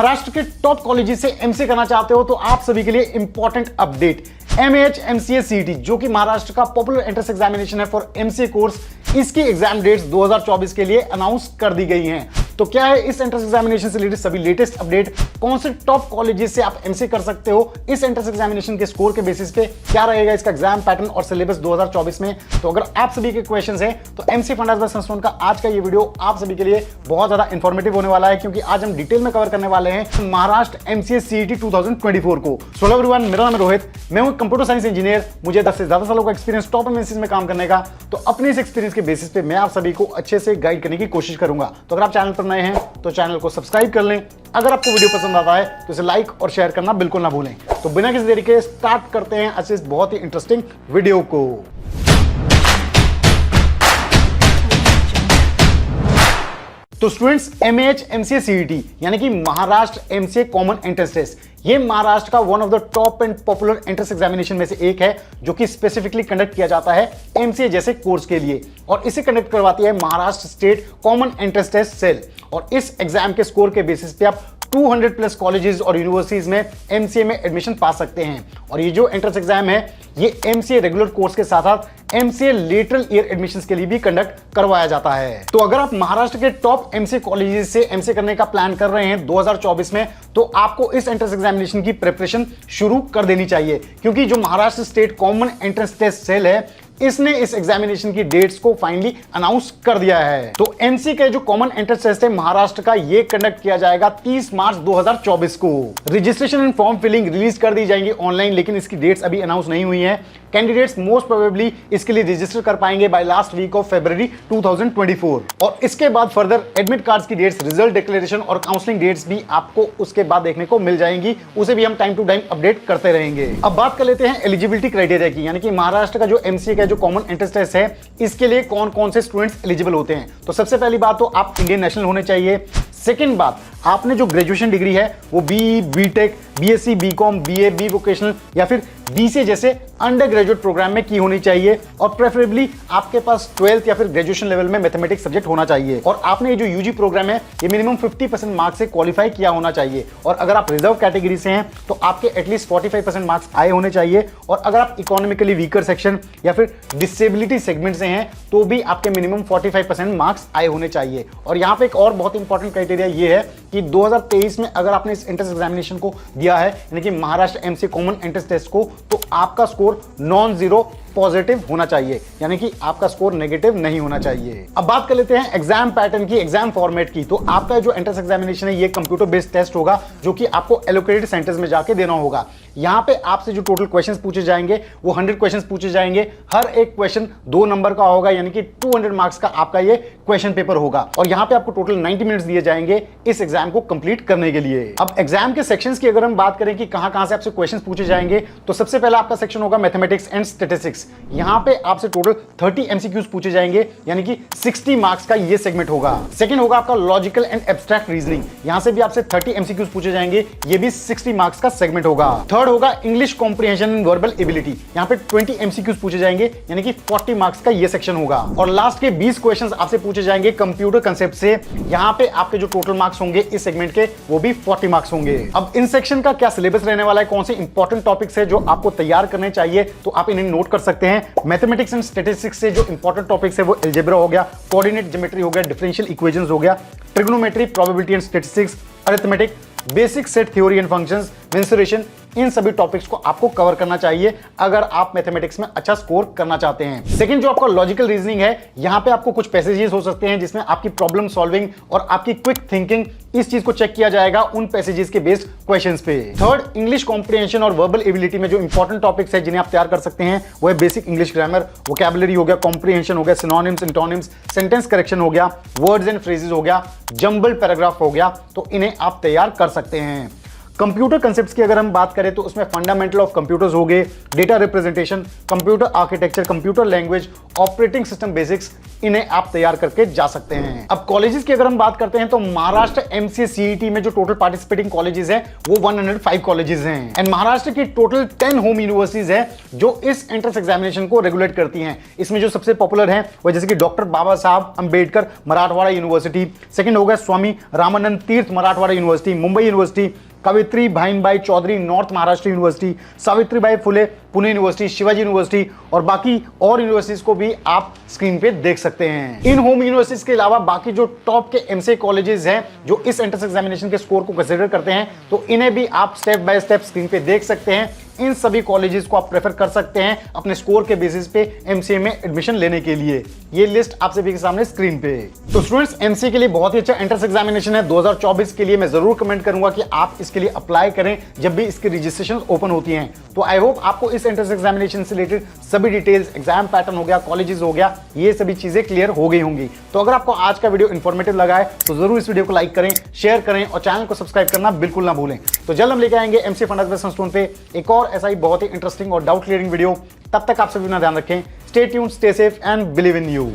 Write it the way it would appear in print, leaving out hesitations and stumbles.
महाराष्ट्र के top colleges से MCA करना चाहते हो तो आप सभी के लिए important update. MAH MCA CET जो कि महाराष्ट्र का पॉपुलर एंट्रेंस एग्जामिनेशन है फॉर एमसीए कोर्स, इसकी एग्जाम डेट्स 2024 के लिए अनाउंस कर दी गई हैं। तो क्या है इस एंट्रेंस एग्जामिनेशन से रिलेटेड सभी लेटेस्ट अपडेट, कौन से टॉप कॉलेजेस से आप एमसीए कर सकते हो, इस एंट्रेंस एग्जामिनेशन के स्कोर के बेसिस पे क्या रहेगा इसका एग्जाम पैटर्न और सिलेबस 2024 में। तो अगर आप सभी के क्वेश्चंस हैं तो एमसीए फंडास बाय सनस्टोन का आज का ये वीडियो आप सभी के लिए बहुत ज्यादा इंफॉर्मेटिव होने वाला है, क्योंकि आज हम डिटेल में कवर करने वाले हैं महाराष्ट्र एमसीए सीईटी 2024 को। सो हेलो एवरीवन, मेरा नाम है रोहित, मैं हूं कंप्यूटर साइंस इंजीनियर। मुझे 10 से ज्यादा सालों का एक्सपीरियंस टॉप एमएनसीज में काम करने का। तो अपने इस एक्सपीरियंस के बेसिस पे मैं आप सभी को अच्छे से गाइड करने की कोशिश करूंगा। तो अगर आप चैनल पर नए हैं तो चैनल को सब्सक्राइब कर लें। अगर आपको वीडियो पसंद आता है तो इसे लाइक और शेयर करना बिल्कुल ना भूलें। तो बिना किसी देरी के स्टार्ट करते हैं आज इस बहुत ही इंटरेस्टिंग वीडियो को। तो स्टूडेंट्स, एमएएच एमसीए सीईटी यानी कि Maharashtra MCA common entrance test, ये महाराष्ट्र का one of the top and popular entrance examination में से एक है, जो कि स्पेसिफिकली कंडक्ट किया जाता है एमसीए जैसे कोर्स के लिए, और इसे कंडक्ट करवाती है Maharashtra state common entrance test cell. और इस एग्जाम के स्कोर के बेसिस पे आप 200 प्लस कॉलेजेस और यूनिवर्सिटीज में एमसीए में एडमिशन पा सकते हैं। और ये जो एंट्रेंस एग्जाम है ये एमसीए रेगुलर कोर्स के साथ साथ एमसीए लेटरल ईयर एडमिशंस के लिए भी कंडक्ट करवाया जाता है। तो अगर आप महाराष्ट्र के टॉप एमसीए कॉलेजेस से एमसीए करने का प्लान कर रहे हैं 2024 में, तो आपको इस एंट्रेंस एग्जामिनेशन की प्रिपरेशन शुरू कर देनी चाहिए, क्योंकि जो Maharashtra state common entrance test cell है इसने इस एग्जामिनेशन की डेट्स को फाइनली अनाउंस कर दिया है। तो एमसीए का जो कॉमन एंट्रेंस टेस्ट है महाराष्ट्र का, ये कंडक्ट किया जाएगा 30 मार्च 2024 को। Registration and form filling release कर दी जाएंगी ऑनलाइन, लेकिन इसकी डेट्स अभी अनाउंस नहीं हुई है। कैंडिडेट्स मोस्ट प्रोबेबली इसके लिए रजिस्टर कर पाएंगे by last week of February 2024। और इसके बाद फर्दर एडमिट कार्ड्स की डेट्स, रिजल्ट डिक्लेरेशन और काउंसलिंग डेट्स भी आपको उसके बाद देखने को मिल जाएंगी। उसे भी हम टाइम टू टाइम अपडेट करते रहेंगे। अब बात कर लेते हैं एलिजिबिलिटी क्राइटेरिया की, यानी कि महाराष्ट्र का जो एमसीए का जो कॉमन एंट्रेंस टेस्ट है इसके लिए कौन कौन से स्टूडेंट्स एलिजिबल होते हैं। तो सबसे पहली बात तो आप इंडियन नेशनल होने चाहिए। सेकेंड बात, आपने जो ग्रेजुएशन डिग्री है वो BTech, BSc, BCom, BA, B vocational या फिर बीसीए जैसे अंडर ग्रेजुएट प्रोग्राम में की होनी चाहिए, और प्रेफरेबली आपके पास 12th या फिर ग्रेजुएशन लेवल में मैथमेटिक्स सब्जेक्ट होना चाहिए। और आपने ये जो यूजी प्रोग्राम है ये मिनिमम 50% मार्क्स से क्वालिफाई किया होना चाहिए। और अगर आप रिजर्व कैटेगरी से हैं तो आपके एटलीस्ट 45% मार्क्स आए होने चाहिए। और अगर आप इकोनॉमिकली वीकर सेक्शन या फिर डिसेबिलिटी सेगमेंट से हैं तो भी आपके मिनिमम 45% मार्क्स आए होने चाहिए। और यहाँ पे एक और बहुत इंपॉर्टेंट क्राइटेरिया ये है कि 2023 में अगर आपने इस एंट्रेंस एग्जामिनेशन को दिया है, यानी कि Maharashtra MCA common entrance test को, तो आपका स्कोर नॉन जीरो पॉजिटिव होना चाहिए, यानी कि आपका स्कोर नेगेटिव नहीं होना चाहिए। अब बात कर लेते हैं एग्जाम पैटर्न की, एग्जाम फॉर्मेट की। तो आपका जो एंट्रेंस एग्जामिनेशन है ये कंप्यूटर बेस्ड टेस्ट होगा, जो कि आपको एलोकेटेड सेंटर्स में जाके देना होगा। यहाँ पे आपसे जो टोटल क्वेश्चंस पूछे जाएंगे वो 100 क्वेश्चंस पूछे जाएंगे। हर एक क्वेश्चन 2 नंबर का होगा, यानी कि 200 मार्क्स का आपका ये क्वेश्चन पेपर होगा। और यहाँ पे आपको टोटल 90 मिनट्स दिए जाएंगे इस एग्जाम को कंप्लीट करने के लिए। अब एग्जाम के सेक्शंस की अगर हम बात करें कि कहां से आपसे क्वेश्चंस पूछे जाएंगे, तो सबसे पहला आपका सेक्शन होगा मैथमेटिक्स एंड स्टैटिस्टिक्स। यहाँ पे आपसे टोटल 30 एमसीक्यूज पूछे जाएंगे, यानी कि 60 मार्क्स का ये सेगमेंट होगा। सेकंड होगा आपका लॉजिकल एंड एब्स्ट्रैक्ट रीजनिंग, यहां से भी आपसे 30 एमसीक्यूज पूछे जाएंगे, ये भी 60 मार्क्स का सेगमेंट होगा। थर्ड होगा English comprehension and verbal ability, यहां पे 20 एमसीक्यूज पूछे जाएंगे, यानी कि 40 मार्क्स का ये सेक्शन होगा। और लास्ट के 20 क्वेश्चंस आपसे पूछे जाएंगे कंप्यूटर कंसेप्ट से, यहां पे आपके जो टोटल मार्क्स होंगे इस सेगमेंट के वो भी 40 मार्क्स होंगे। अब इन सेक्शन का क्या सिलेबस रहने वाला है, कौन से इंपॉर्टेंट टॉपिक्स है जो आपको तैयार करने चाहिए, तो आप इन्हें नोट कर सकते हैं। मैथमेटिक्स एंड स्टैटिस्टिक्स से जो इंपॉर्टेंट टॉपिक्स है वो अलजेब्रा हो गया, कोऑर्डिनेट ज्योमेट्री हो गया, डिफरेंशियल इक्वेशंस हो गया, trigonometry, probability and statistics, arithmetic, basic set theory and functions, mensuration, इन सभी टॉपिक्स को आपको कवर करना चाहिए अगर आप मैथमेटिक्स में अच्छा स्कोर करना चाहते हैं। सेकंड जो आपका लॉजिकल रीजनिंग है, यहां पे आपको कुछ पैसेजेस हो सकते हैं जिसमें आपकी प्रॉब्लम सॉल्विंग और आपकी क्विक थिंकिंग, इस चीज को चेक किया जाएगा उन पैसेजेस के बेस्ड क्वेश्चंस पे। थर्ड, इंग्लिश कॉम्प्रिहेंशन और वर्बल एबिलिटी में जो इंपॉर्टेंट टॉपिक्स है जिन्हें आप तैयार कर सकते हैं वो है बेसिक इंग्लिश ग्रामर, वोकैबुलरी हो गया, कॉम्प्रिहेंशन हो गया, सिनोनिम्स, एंटोनिम्स, सेंटेंस करेक्शन हो गया, वर्ड्स एंड फ्रेजेस हो गया, जंबल पैराग्राफ हो गया, तो इन्हें आप तैयार कर सकते हैं। कंप्यूटर कंसेप्ट्स की अगर हम बात करें तो उसमें फंडामेंटल ऑफ कंप्यूटर्स हो गए, data representation, computer architecture, computer language, operating system basics, इन्हें आप तैयार करके जा सकते हैं। अब कॉलेजेस की अगर हम बात करते हैं तो महाराष्ट्र एमसीए सीईटी में जो टोटल पार्टिसिपेटिंग कॉलेजेस हैं वो 105 कॉलेजेस हैं एंड महाराष्ट्र की टोटल 10 होम यूनिवर्सिटीज हैं जो इस एंट्रेंस एग्जामिनेशन को रेगुलेट करती हैं। इसमें जो सबसे पॉपुलर है वो जैसे कि डॉक्टर बाबा साहब अंबेडकर मराठवाड़ा यूनिवर्सिटी, सेकंड हो गया Swami Ramanand Teerth Marathwada university, Mumbai university, Kavayitri Bahinabai Chaudhari north Maharashtra university, Savitribai Phule Pune university, Shivaji university और बाकी और यूनिवर्सिटीज को भी आप स्क्रीन पे देख सकते हैं। इन होम यूनिवर्सिटीज के अलावा बाकी जो टॉप के एमसीए कॉलेजेस हैं जो इस एंट्रेंस एग्जामिनेशन के स्कोर को कंसीडर करते हैं तो इन्हें भी आप स्टेप बाय स्टेप स्क्रीन पे देख सकते हैं। इन सभी कॉलेजेस को आप प्रेफर कर सकते हैं अपने स्कोर के बेसिस पे एमसीए में एडमिशन लेने के लिए। ये लिस्ट आप सभी के सामने स्क्रीन पे है। तो स्टूडेंट्स, एमसीए के लिए बहुत ही अच्छा एंट्रेंस एग्जामिनेशन है 2024 के लिए। मैं जरूर कमेंट करूंगा कि आप इसके लिए अप्लाई करें जब भी इसकी रजिस्ट्रेशन ओपन होती हैं। तो आई होप आपको इस एंट्रेंस एग्जामिनेशन से रिलेटेड सभी डिटेल्स, एग्जाम पैटर्न हो गया, कॉलेजेस हो गया, ये सभी चीजें क्लियर हो गई होंगी। तो अगर आपको आज का वीडियो इंफॉर्मेटिव लगा है तो जरूर इस वीडियो को लाइक करें, शेयर करें और चैनल को सब्सक्राइब करना बिल्कुल ना भूलें। तो जल्द हम लेके आएंगे एमसीए फंडामेंटल्स स्टूडेंट पे एक और ऐसा ही बहुत ही इंटरेस्टिंग और डाउट क्लियरिंग वीडियो। तब तक आप सभी अपना ध्यान रखें। Stay tuned, stay safe and believe in you.